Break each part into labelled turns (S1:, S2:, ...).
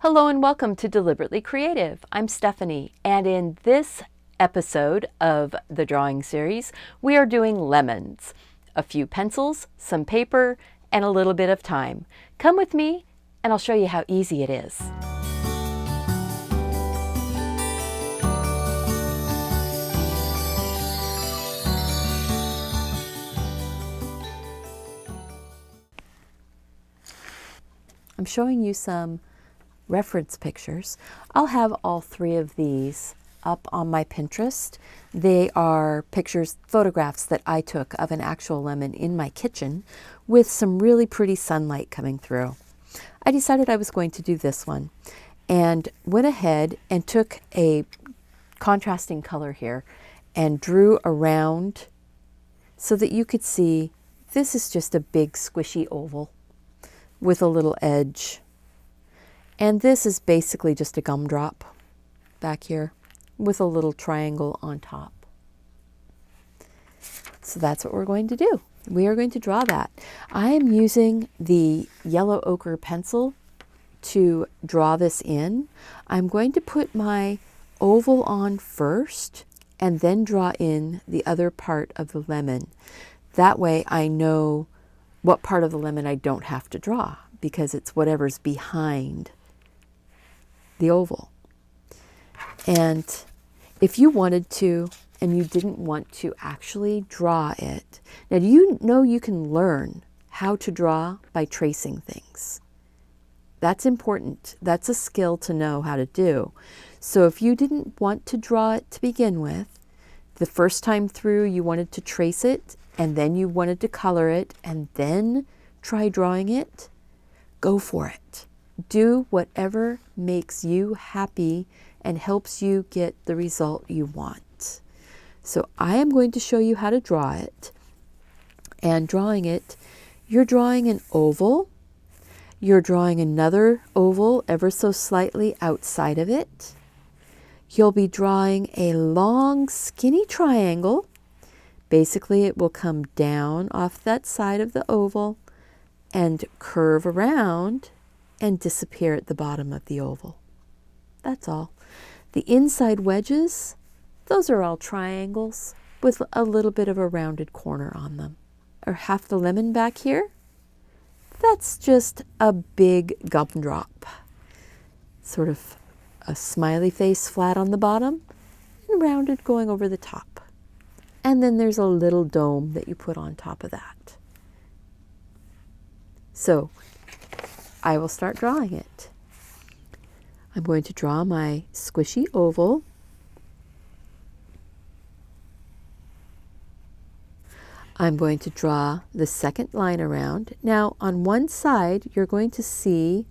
S1: Hello and welcome to Deliberately Creative. I'm Stephanie, and in this episode of the drawing series, we are doing lemons. A few pencils, some paper, and a little bit of time. Come with me and I'll show you how easy it is. I'm showing you some reference pictures. I'll have all three of these up on my Pinterest. They are pictures, photographs that I took of an actual lemon in my kitchen with some really pretty sunlight coming through. I decided I was going to do this one and went ahead and took a contrasting color here and drew around so that you could see this is just a big squishy oval with a little edge. And this is basically just a gumdrop back here with a little triangle on top. So that's what we're going to do. We are going to draw that. I am using the yellow ochre pencil to draw this in. I'm going to put my oval on first and then draw in the other part of the lemon. That way I know what part of the lemon I don't have to draw because it's whatever's behind the oval. And if you wanted to and you didn't want to actually draw it, now do you know you can learn how to draw by tracing things? That's important. That's a skill to know how to do. So if you didn't want to draw it to begin with, the first time through you wanted to trace it and then you wanted to color it and then try drawing it, go for it. Do whatever makes you happy and helps you get the result you want. So I am going to show you how to draw it. And drawing it, you're drawing an oval. You're drawing another oval ever so slightly outside of it. You'll be drawing a long skinny triangle. Basically, it will come down off that side of the oval and curve around and disappear at the bottom of the oval. That's all. The inside wedges, those are all triangles with a little bit of a rounded corner on them. Or half the lemon back here, that's just a big gumdrop. Sort of a smiley face flat on the bottom and rounded going over the top. And then there's a little dome that you put on top of that. So I will start drawing it. I'm going to draw my squishy oval. I'm going to draw the second line around. Now on one side you're going to see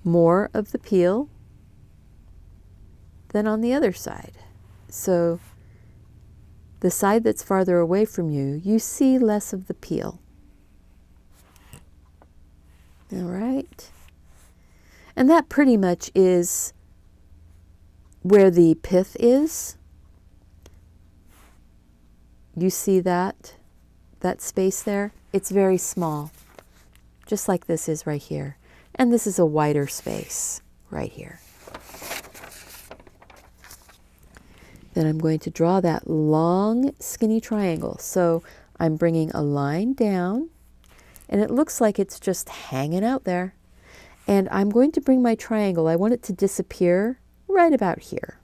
S1: more of the peel than on the other side. So the side that's farther away from you, you see less of the peel. All right. And that pretty much is where the pith is. You see that space there? It's very small, just like this is right here. And this is a wider space right here. Then I'm going to draw that long, skinny triangle. So I'm bringing a line down, and it looks like it's just hanging out there. And I'm going to bring my triangle, I want it to disappear right about here.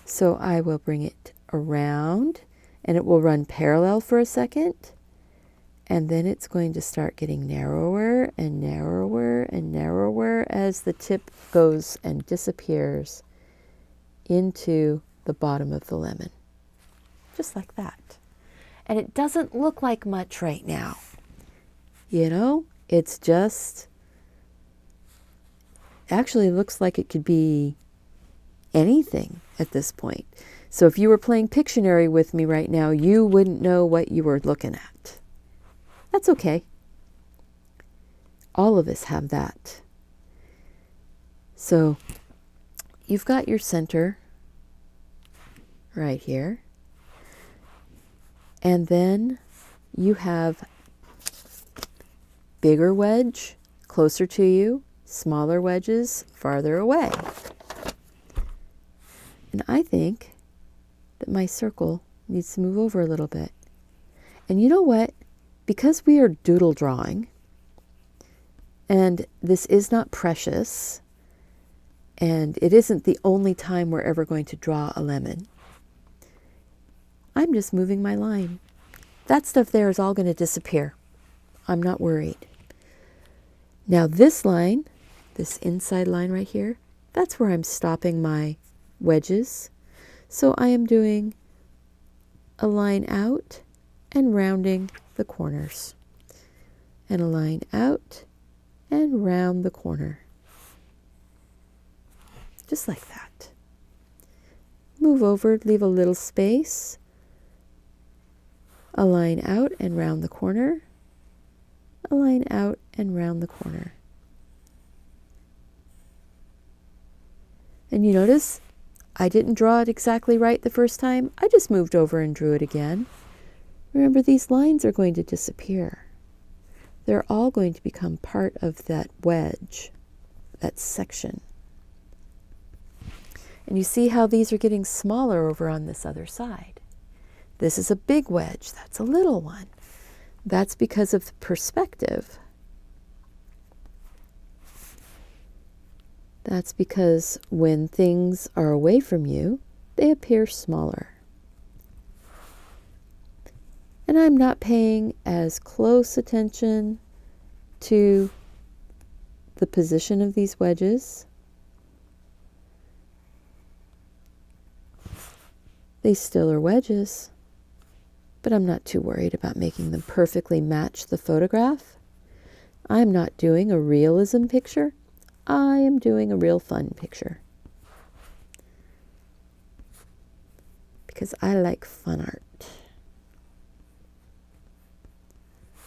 S1: So I will bring it around, and it will run parallel for a second. And then it's going to start getting narrower and narrower and narrower as the tip goes and disappears into the bottom of the lemon. Just like that. And it doesn't look like much right now. You know, it's just, actually looks like it could be anything at this point. So if you were playing Pictionary with me right now, you wouldn't know what you were looking at. That's okay. All of us have that. So you've got your center right here. And then you have bigger wedge closer to you, smaller wedges farther away. And I think that my circle needs to move over a little bit. And you know what? Because we are doodle drawing, and this is not precious, and it isn't the only time we're ever going to draw a lemon, I'm just moving my line. That stuff there is all going to disappear. I'm not worried. Now this line, this inside line right here, that's where I'm stopping my wedges. So I am doing a line out and rounding the corners. And a line out and round the corner. Just like that. Move over, leave a little space. A line out and round the corner. A line out and round the corner. And you notice I didn't draw it exactly right the first time. I just moved over and drew it again. Remember, these lines are going to disappear. They're all going to become part of that wedge, that section. And you see how these are getting smaller over on this other side. This is a big wedge. That's a little one. That's because of the perspective. That's because when things are away from you, they appear smaller. And I'm not paying as close attention to the position of these wedges. They still are wedges, but I'm not too worried about making them perfectly match the photograph. I'm not doing a realism picture. I am doing a real fun picture. Because I like fun art.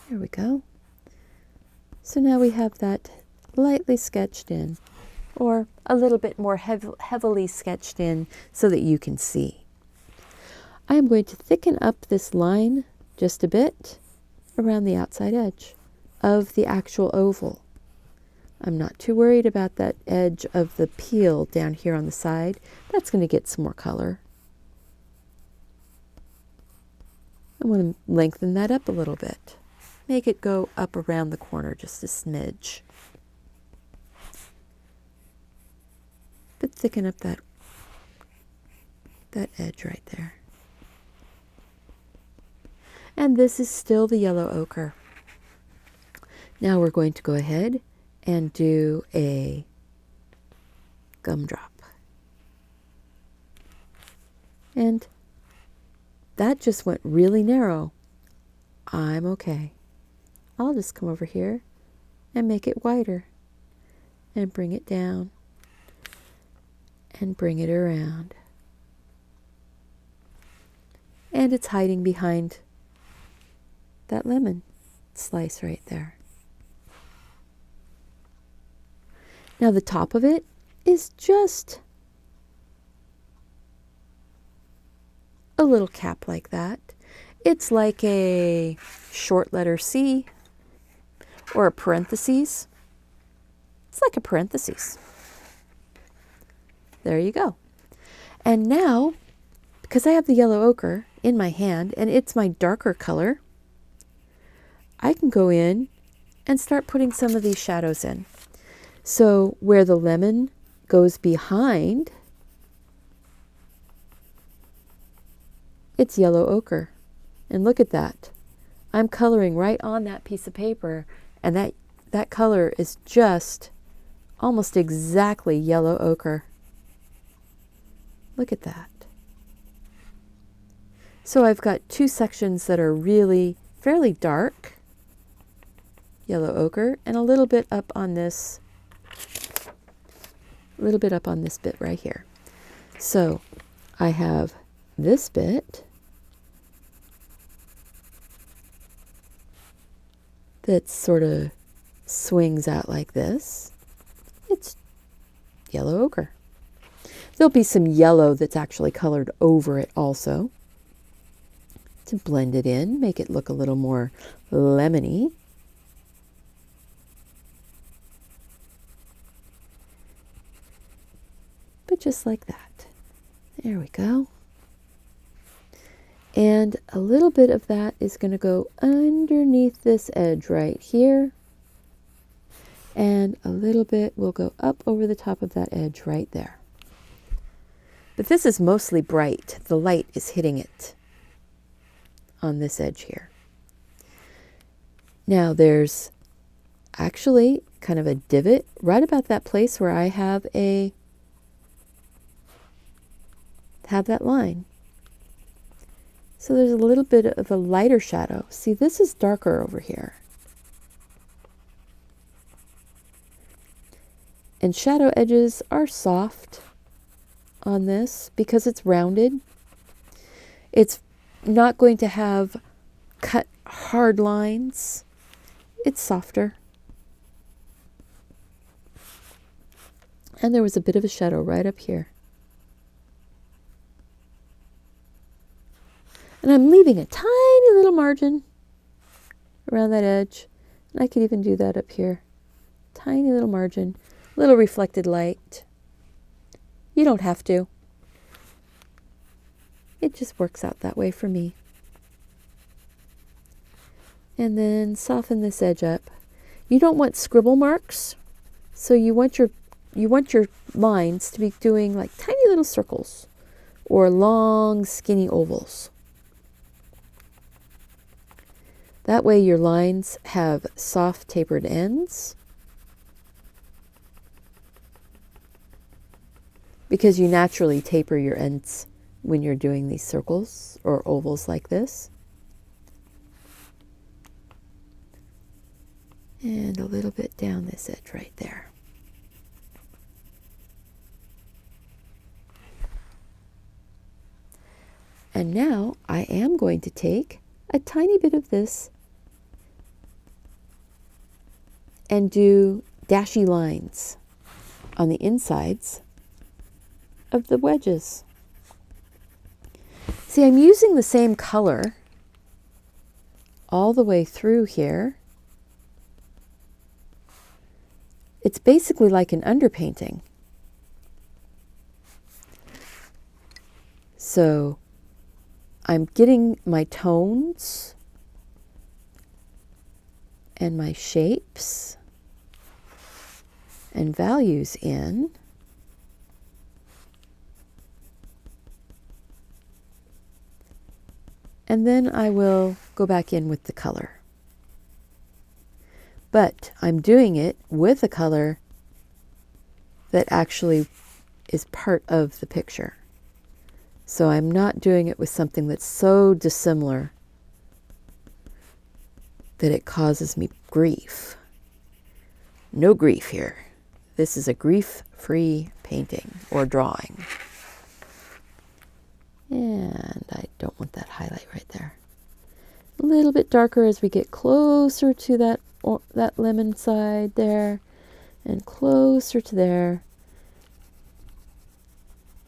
S1: There we go. So now we have that lightly sketched in, or a little bit more heavily sketched in so that you can see. I am going to thicken up this line just a bit around the outside edge of the actual oval. I'm not too worried about that edge of the peel down here on the side. That's going to get some more color. I want to lengthen that up a little bit. Make it go up around the corner just a smidge. But thicken up that edge right there. And this is still the yellow ochre. Now we're going to go ahead and do a gumdrop. And that just went really narrow. I'm okay. I'll just come over here and make it wider and bring it down and bring it around. And it's hiding behind that lemon slice right there. Now the top of it is just a little cap like that. It's like a short letter C or a parentheses. It's like a parentheses. There you go. And now, because I have the yellow ochre in my hand and it's my darker color, I can go in and start putting some of these shadows in. So where the lemon goes behind, it's yellow ochre. And look at that. I'm coloring right on that piece of paper, and that color is just almost exactly yellow ochre. Look at that. So I've got two sections that are really fairly dark, yellow ochre, and a little bit up on this bit right here. So I have this bit that sort of swings out like this. It's yellow ochre. There'll be some yellow that's actually colored over it also to blend it in, make it look a little more lemony. but just like that. There we go. And a little bit of that is going to go underneath this edge right here. And a little bit will go up over the top of that edge right there. But this is mostly bright. The light is hitting it on this edge here. Now there's actually kind of a divot right about that place where I have that line. So there's a little bit of a lighter shadow. See, this is darker over here. And shadow edges are soft on this because it's rounded. It's not going to have cut hard lines. It's softer. And there was a bit of a shadow right up here. And I'm leaving a tiny little margin around that edge. And I could even do that up here. Tiny little margin, little reflected light. You don't have to. It just works out that way for me. And then soften this edge up. You don't want scribble marks, so you want your lines to be doing like tiny little circles or long skinny ovals. That way your lines have soft tapered ends, because you naturally taper your ends when you're doing these circles or ovals like this. And a little bit down this edge right there. And now I am going to take a tiny bit of this and do dashy lines on the insides of the wedges. See, I'm using the same color all the way through here. It's basically like an underpainting. So I'm getting my tones and my shapes and values in. And then I will go back in with the color. But I'm doing it with a color that actually is part of the picture. So I'm not doing it with something that's so dissimilar that it causes me grief. No grief here. This is a grief-free painting or drawing. And I don't want that highlight right there. A little bit darker as we get closer to that lemon side there and closer to there.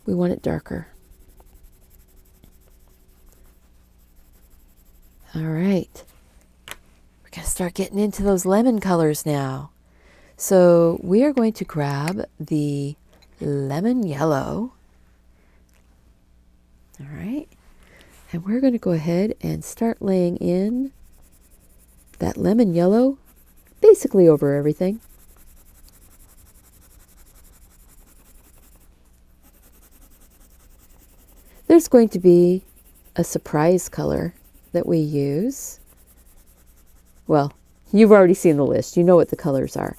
S1: We want it darker. All right. We're going to start getting into those lemon colors now. So we are going to grab the lemon yellow. All right. And we're going to go ahead and start laying in that lemon yellow basically over everything. There's going to be a surprise color that we use. Well, you've already seen the list. You know what the colors are.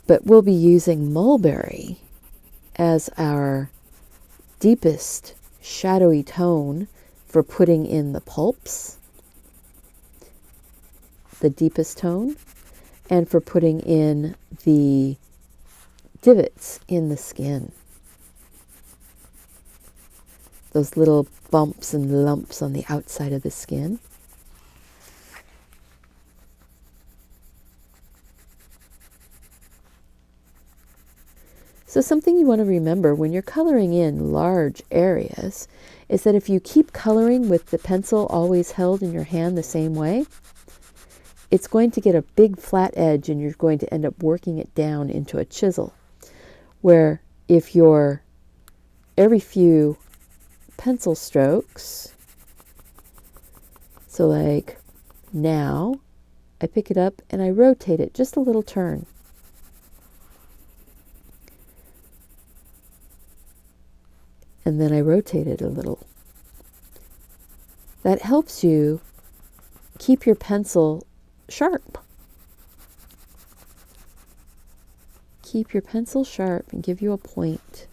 S1: But we'll be using Mulberry as our deepest shadowy tone for putting in the pulps, the deepest tone, and for putting in the divots in the skin. Those little bumps and lumps on the outside of the skin. So something you want to remember when you're coloring in large areas is that if you keep coloring with the pencil always held in your hand the same way, it's going to get a big flat edge and you're going to end up working it down into a chisel. Where if you're every few pencil strokes. So like now, I pick it up and I rotate it just a little turn. And then I rotate it a little. That helps you keep your pencil sharp. Keep your pencil sharp and give you a point.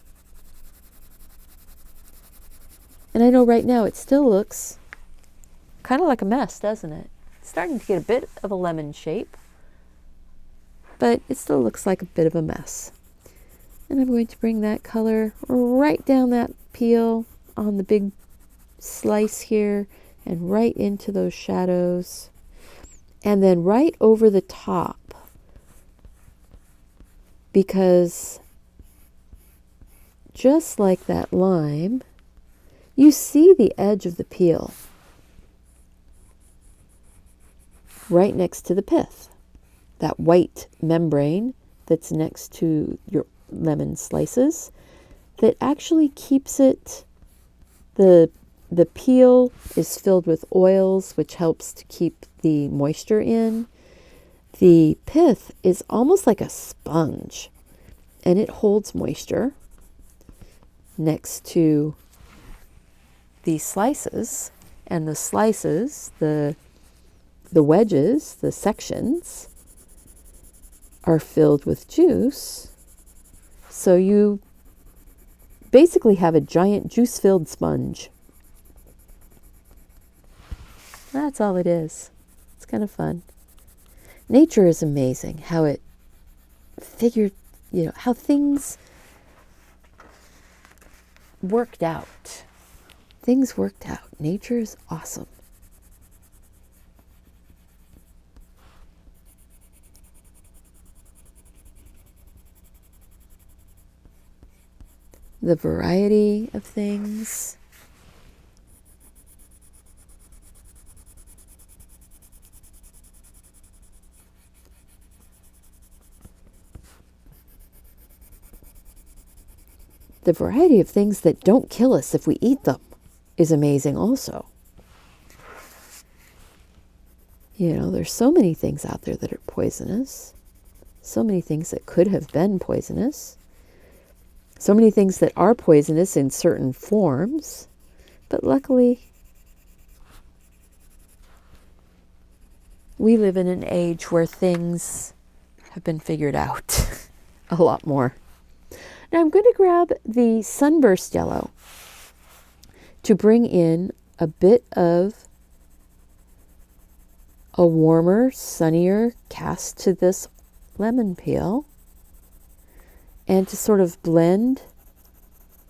S1: And I know right now it still looks kind of like a mess, doesn't it? It's starting to get a bit of a lemon shape, but it still looks like a bit of a mess. And I'm going to bring that color right down that peel on the big slice here and right into those shadows. And then right over the top, because just like that lime, you see the edge of the peel right next to the pith, that white membrane that's next to your lemon slices that actually keeps it, the peel is filled with oils, which helps to keep the moisture in. The pith is almost like a sponge, and it holds moisture next to these slices. And the slices, the wedges, the sections, are filled with juice. So you basically have a giant juice-filled sponge. That's all it is. It's kind of fun. Nature is amazing, how it figured, how things worked out. Things worked out. Nature is awesome. The variety of things. The variety of things that don't kill us if we eat them is amazing also. There's so many things out there that are poisonous. So many things that could have been poisonous. So many things that are poisonous in certain forms. But luckily, we live in an age where things have been figured out a lot more. Now I'm going to grab the Sunburst yellow to bring in a bit of a warmer, sunnier cast to this lemon peel, and to sort of blend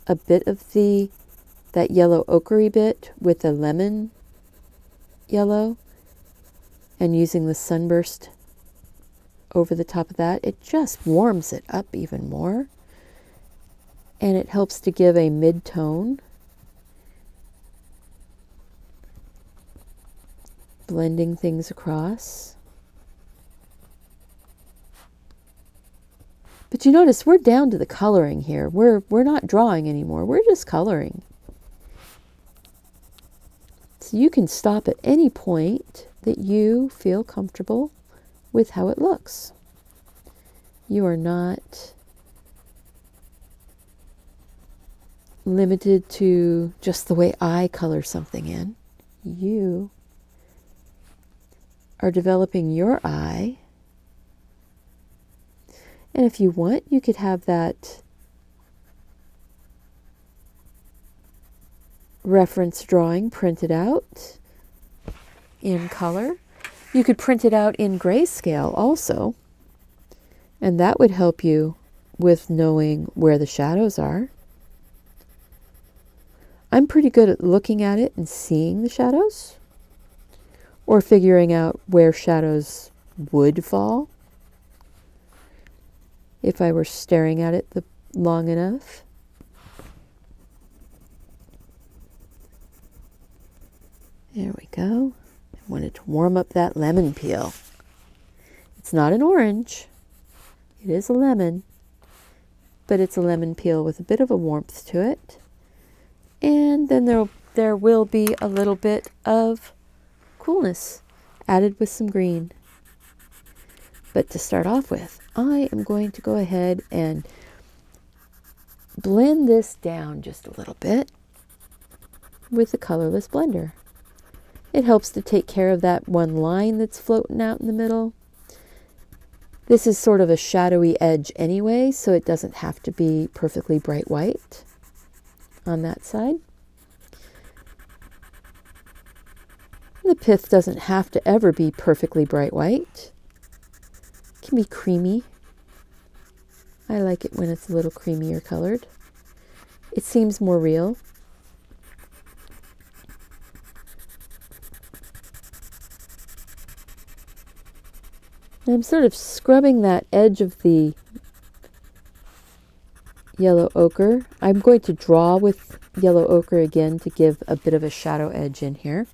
S1: a bit of that yellow ochre bit with the lemon yellow, and using the Sunburst over the top of that. It just warms it up even more. And it helps to give a mid-tone. Blending things across. But you notice we're down to the coloring here. We're not drawing anymore. We're just coloring. So you can stop at any point that you feel comfortable with how it looks. You are not limited to just the way I color something in. You are developing your eye. And if you want, you could have that reference drawing printed out in color. You could print it out in grayscale also. And that would help you with knowing where the shadows are. I'm pretty good at looking at it and seeing the shadows, or figuring out where shadows would fall if I were staring at it long enough. There we go. I wanted to warm up that lemon peel. It's not an orange. It is a lemon, but it's a lemon peel with a bit of a warmth to it. And then there will be a little bit of coolness added with some green. But to start off with, I am going to go ahead and blend this down just a little bit with the Colorless blender. It helps to take care of that one line that's floating out in the middle. This is sort of a shadowy edge anyway, so it doesn't have to be perfectly bright white on that side. The pith doesn't have to ever be perfectly bright white. It can be creamy. I like it when it's a little creamier colored. It seems more real. I'm sort of scrubbing that edge of the yellow ochre. I'm going to draw with yellow ochre again to give a bit of a shadow edge in here.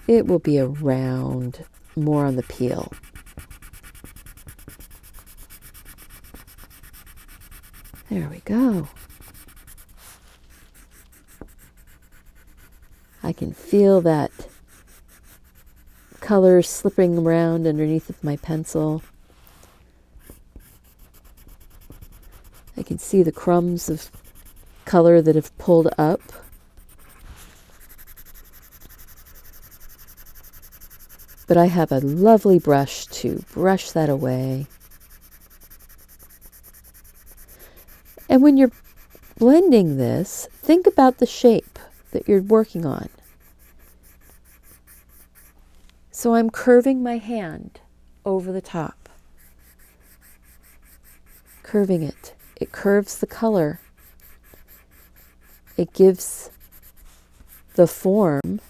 S1: It will be around more on the peel. There we go. I can feel that color slipping around underneath of my pencil. I can see the crumbs of color that have pulled up. But I have a lovely brush to brush that away. And when you're blending this, think about the shape that you're working on. So I'm curving my hand over the top. Curving it. It curves the color. It gives the form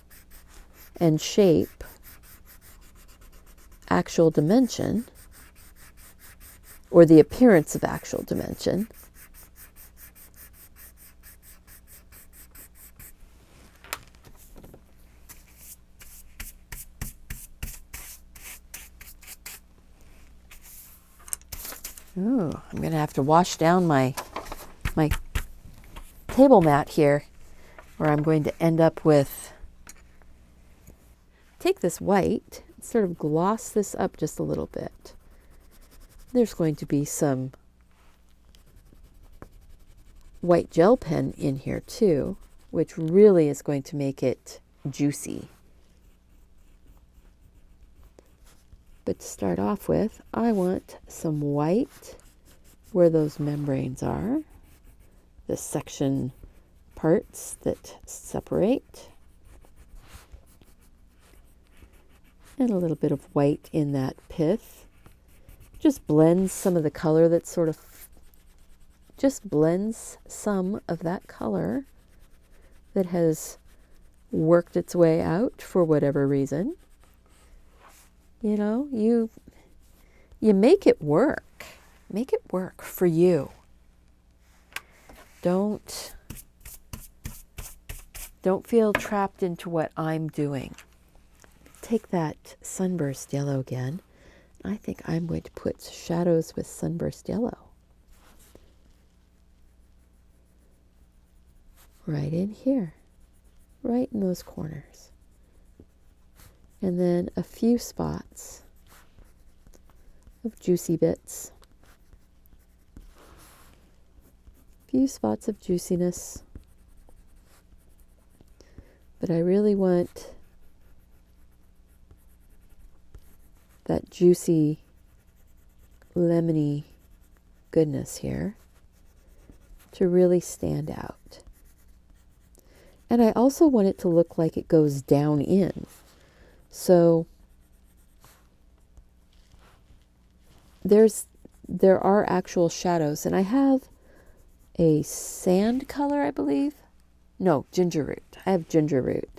S1: and shape actual dimension, or the appearance of actual dimension. Ooh, I'm going to have to wash down my table mat here, or I'm going to end up with, take this white, sort of gloss this up just a little bit. There's going to be some white gel pen in here too, which really is going to make it juicy. But to start off with, I want some white where those membranes are, the section parts that separate, and a little bit of white in that pith. Just blends some of the color that sort of, just blends some of that color that has worked its way out for whatever reason. You know, you make it work. Make it work for you. Don't feel trapped into what I'm doing. Take that Sunburst yellow again. I think I'm going to put shadows with Sunburst yellow. Right in here. Right in those corners. And then a few spots of juicy bits. Few spots of juiciness. But I really want that juicy, lemony goodness here to really stand out. And I also want it to look like it goes down in. So there are actual shadows, and I have a sand color, I believe. No, Gingerroot. I have Gingerroot.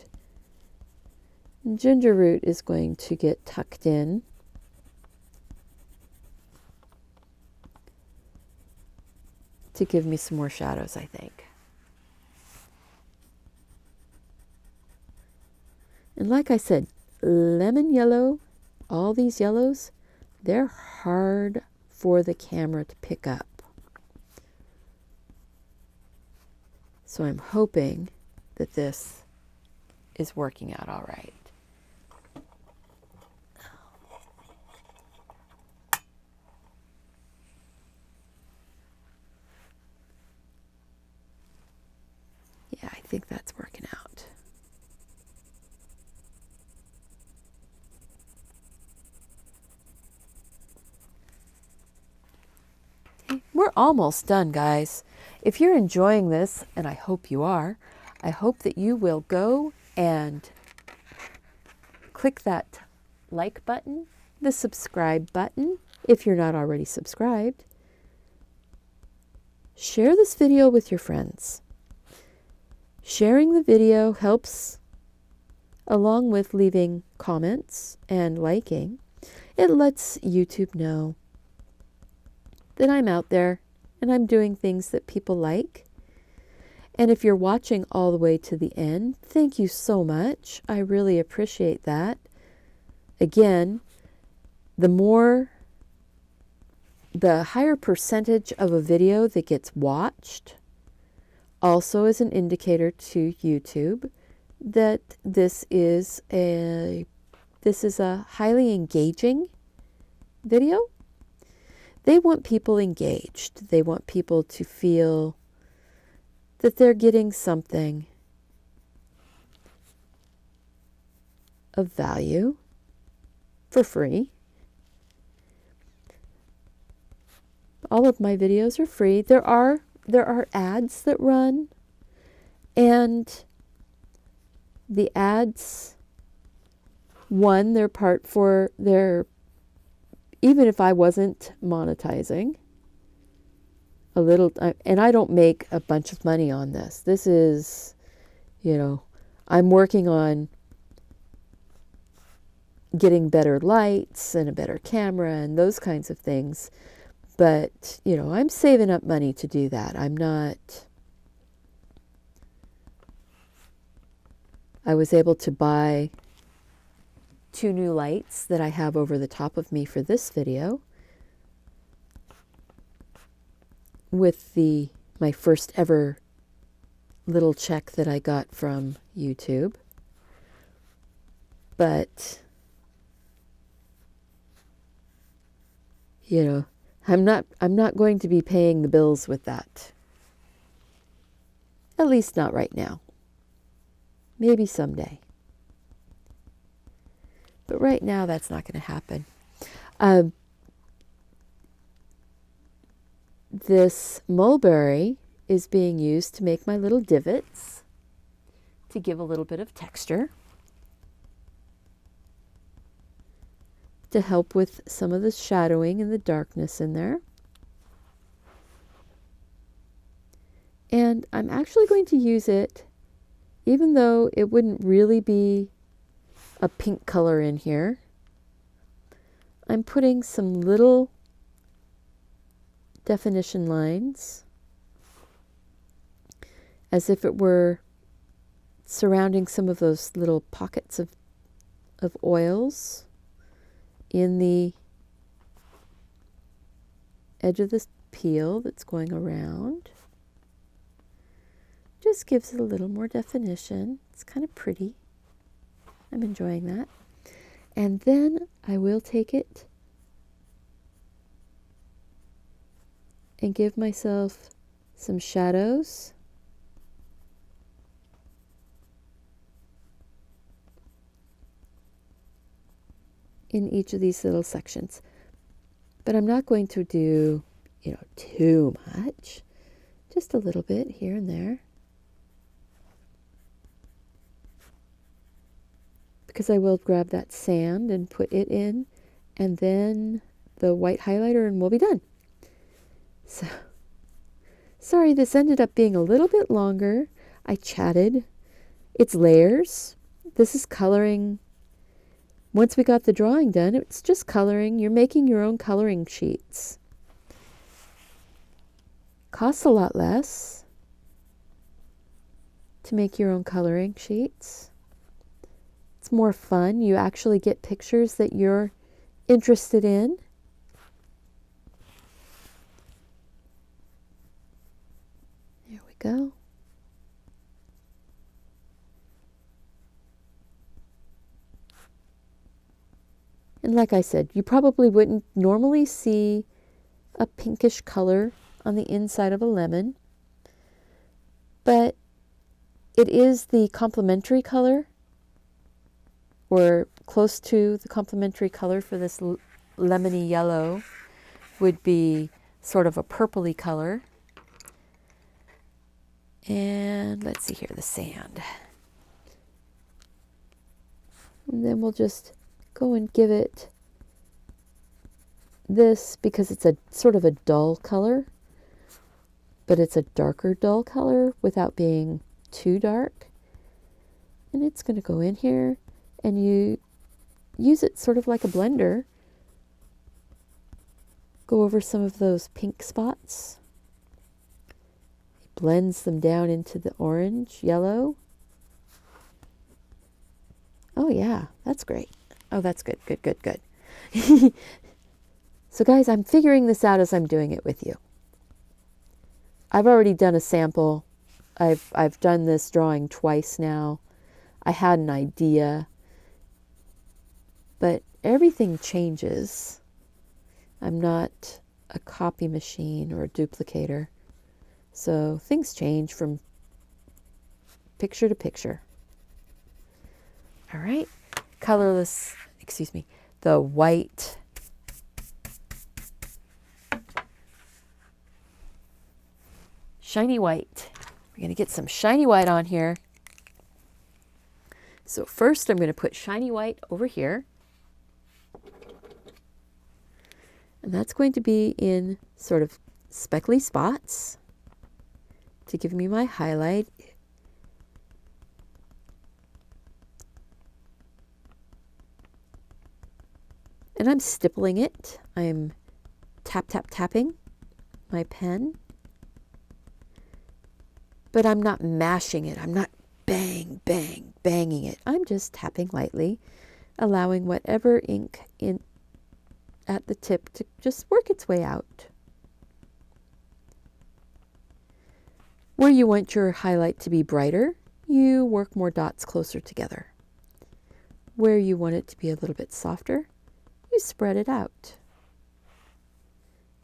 S1: Gingerroot is going to get tucked in. to give me some more shadows, I think. And like I said, lemon yellow, all these yellows, they're hard for the camera to pick up. So I'm hoping that this is working out all right. Yeah, I think that's working out. Okay, we're almost done, guys. If you're enjoying this, and I hope you are, I hope that you will go and click that like button, the subscribe button, if you're not already subscribed. Share this video with your friends. Sharing the video helps, along with leaving comments and liking. It lets YouTube know that I'm out there and I'm doing things that people like. And if you're watching all the way to the end, thank you so much. I really appreciate that. Again, the higher percentage of a video that gets watched also is an indicator to YouTube that this is a highly engaging video. They want people engaged. They want people to feel that they're getting something of value for free. All of my videos are free. There are ads that run, and the ads, they're part for their, even if I wasn't monetizing a little, and I don't make a bunch of money on this. This is, I'm working on getting better lights and a better camera and those kinds of things. But, I'm saving up money to do that. I was able to buy 2 new lights that I have over the top of me for this video with my first ever little check that I got from YouTube. But, I'm not going to be paying the bills with that. At least not right now. Maybe someday. But right now, that's not going to happen. This mulberry is being used to make my little divots to give a little bit of texture, to help with some of the shadowing and the darkness in there. And I'm actually going to use it, even though it wouldn't really be a pink color in here. I'm putting some little definition lines as if it were surrounding some of those little pockets of oils in the edge of this peel that's going around. Just gives it a little more definition. It's kind of pretty. I'm enjoying that. And then I will take it and give myself some shadows. In each of these little sections. But I'm not going to do, too much. Just a little bit here and there. Because I will grab that sand and put it in, and then the white highlighter, and we'll be done. So, sorry, this ended up being a little bit longer. I chatted. It's layers. This is coloring. Once we got the drawing done, it's just coloring. You're making your own coloring sheets. Costs a lot less to make your own coloring sheets. It's more fun. You actually get pictures that you're interested in. There we go. And like I said, you probably wouldn't normally see a pinkish color on the inside of a lemon, but it is the complementary color, or close to the complementary color for this lemony yellow would be sort of a purpley color. And let's see here, the sand. And then we'll just go and give it this, because it's a sort of a dull color, but it's a darker dull color without being too dark. And it's going to go in here, and you use it sort of like a blender. Go over some of those pink spots. It blends them down into the orange, yellow. Oh yeah, that's great. Oh, that's good, good, good, good. So guys, I'm figuring this out as I'm doing it with you. I've already done a sample. I've done this drawing twice now. I had an idea, but everything changes. I'm not a copy machine or a duplicator. So things change from picture to picture. All right, colorless, excuse me, the white. Shiny white. We're going to get some shiny white on here. So first I'm going to put shiny white over here. And that's going to be in sort of speckly spots to give me my highlight. And I'm stippling it. I'm tapping my pen. But I'm not mashing it. I'm not banging it. I'm just tapping lightly, allowing whatever ink in at the tip to just work its way out. Where you want your highlight to be brighter, you work more dots closer together. Where you want it to be a little bit softer, you spread it out.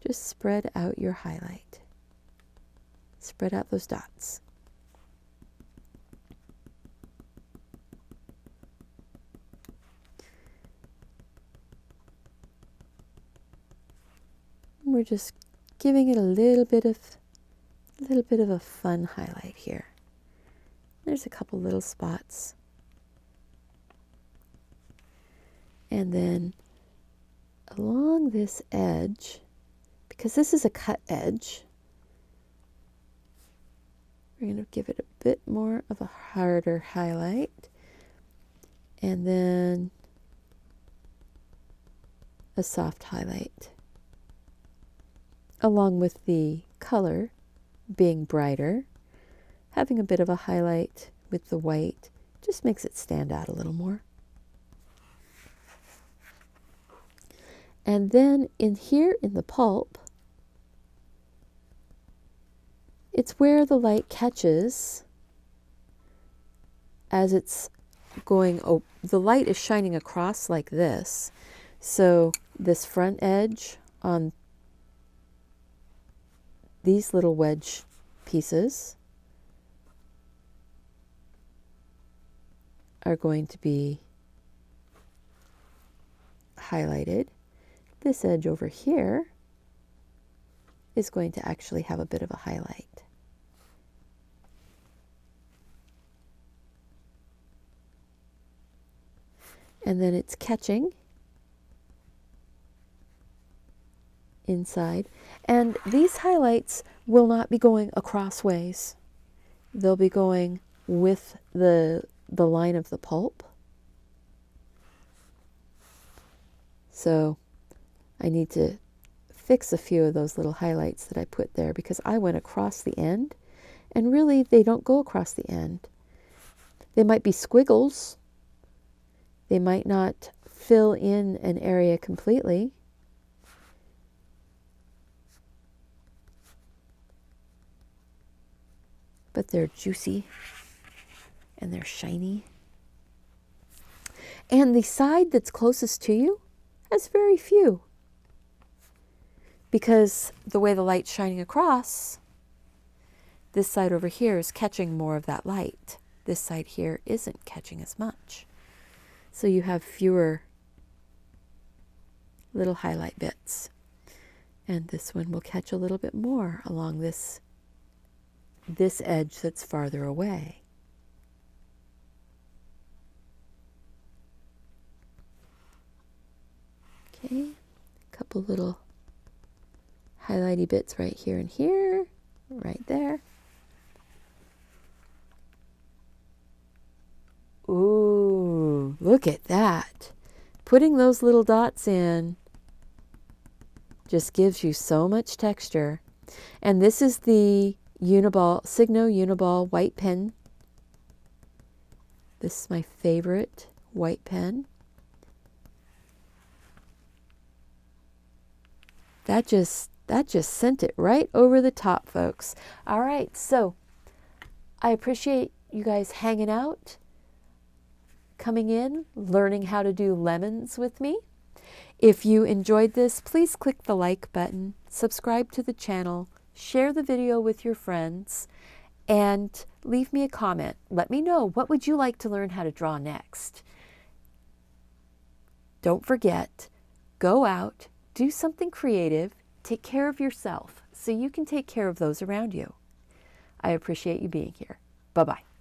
S1: Just spread out your highlight. Spread out those dots. We're just giving it a little bit of a fun highlight here. There's a couple little spots. And then along this edge, because this is a cut edge, we're going to give it a bit more of a harder highlight, and then a soft highlight, along with the color being brighter. Having a bit of a highlight with the white just makes it stand out a little more. And then in here in the pulp, it's where the light catches as it's going, the light is shining across like this. So this front edge on these little wedge pieces are going to be highlighted. This edge over here is going to actually have a bit of a highlight. And then it's catching inside. And these highlights will not be going across ways. They'll be going with the line of the pulp. So I need to fix a few of those little highlights that I put there because I went across the end, and really they don't go across the end. They might be squiggles. They might not fill in an area completely. But they're juicy and they're shiny. And the side that's closest to you has very few, because the way the light's shining across, this side over here is catching more of that light. This side here isn't catching as much. So you have fewer little highlight bits. And this one will catch a little bit more along this edge that's farther away. Okay, a couple little highlighty bits right here and here, right there. Ooh, look at that. Putting those little dots in just gives you so much texture. And this is the Signo Uniball white pen. This is my favorite white pen. That just sent it right over the top, folks. All right, so I appreciate you guys hanging out, coming in, learning how to do lemons with me. If you enjoyed this, please click the like button, subscribe to the channel, share the video with your friends, and leave me a comment. Let me know, what would you like to learn how to draw next? Don't forget, go out, do something creative, take care of yourself so you can take care of those around you. I appreciate you being here. Bye-bye.